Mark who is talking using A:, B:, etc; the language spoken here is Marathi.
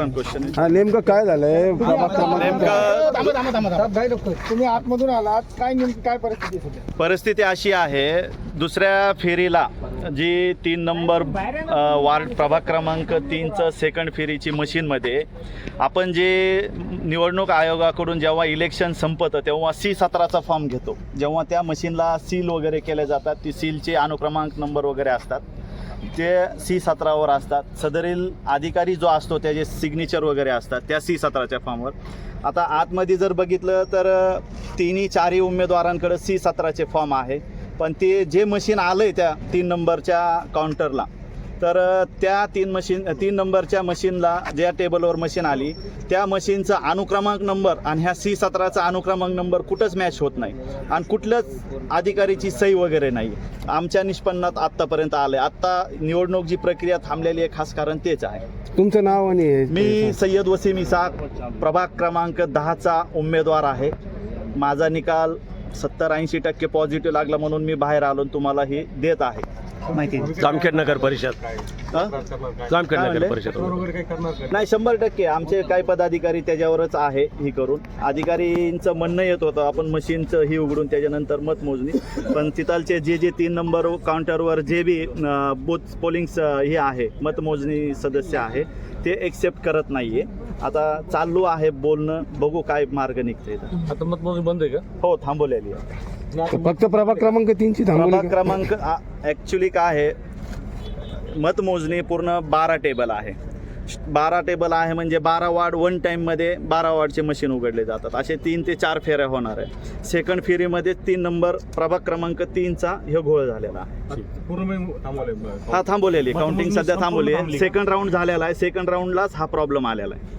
A: विचारा क्वेश्चन.
B: हा नेमकं काय झालंय?
C: तुम्ही आतमधून आलात, काय नेमकी काय परिस्थिती सध्या?
A: परिस्थिती अशी आहे, दुसऱ्या फेरीला जी 3 नंबर वार्ड प्रभाग क्रमांक 3चं सेकंड फेरीची मशीनमध्ये आपण जे निवडणूक आयोगाकडून जेव्हा इलेक्शन संपतं तेव्हा C17चा फॉर्म घेतो. जेव्हा त्या मशीनला सील वगैरे केले जातात, ती सीलचे अनुक्रमांक नंबर वगैरे असतात, ते C17वर असतात. सदरील अधिकारी जो असतो त्याचे सिग्नेचर वगैरे असतात त्या C17च्या फॉर्मवर. आता आतमध्ये जर बघितलं तर तिन्ही चारही उमेदवारांकडे C17चे फॉर्म आहे, पण ते जे मशीन आलं आहे त्या 3 नंबरच्या काउंटरला, तर त्या 3 नंबरच्या मशीनला ज्या टेबलवर मशीन आली त्या मशीनचा अनुक्रमांक नंबर आणि ह्या C17चा अनुक्रमांक नंबर कुठंच मॅच होत नाही आणि कुठलंच अधिकारीची सही वगैरे नाही. आमच्या निष्पन्नात आत्तापर्यंत आलं आहे. आत्ता निवडणूक जी प्रक्रिया थांबलेली आहे खास कारण तेच आहे.
B: तुमचं नाव आणि
A: मी सय्यद वसीम इसाक, प्रभाग क्रमांक 10चा उमेदवार आहे. माझा निकाल 70-80% पॉझिटिव्ह लागला म्हणून मी बाहेर आलो तुम्हाला हे देत आहे माहिती.
D: जामखेड नगर परिषद जामखेड नगर परिषद
A: नाही 100% आमचे काही पदाधिकारी त्याच्यावरच आहे ही करून. अधिकारींचं म्हणणं येत होतं आपण मशीनचं ही उघडून त्याच्यानंतर मतमोजणी, पण तिथलचे जे 3 नंबर काउंटरवर जे बी बूथ पोलिंग हे आहे मतमोजणी सदस्य आहे ते एक्सेप्ट करत नाहीये. आता चालू आहे बोलणं, बघू काय मार्ग निघते.
D: आता मतमोजणी बंद आहे का?
A: हो थांबवलेली आहे.
B: फक्त प्रभाग क्रमांक 3ची
A: प्रभाग क्रमांक ॲक्च्युली काय आहे, मतमोजणी पूर्ण 12 टेबल आहे. 12 टेबल आहे म्हणजे 12 वार्ड 1 टाईममध्ये 12 वार्डचे मशीन उघडले जातात. असे 3 ते 4 फेऱ्या होणार आहे. सेकंड फेरीमध्ये 3 नंबर प्रभाग क्रमांक 3चा हे घोळ झालेला आहे. हा थांबवलेली काउंटिंग सध्या थांबवली आहे. सेकंड राऊंड झालेला आहे. सेकंड राऊंडलाच हा प्रॉब्लेम आलेला आहे.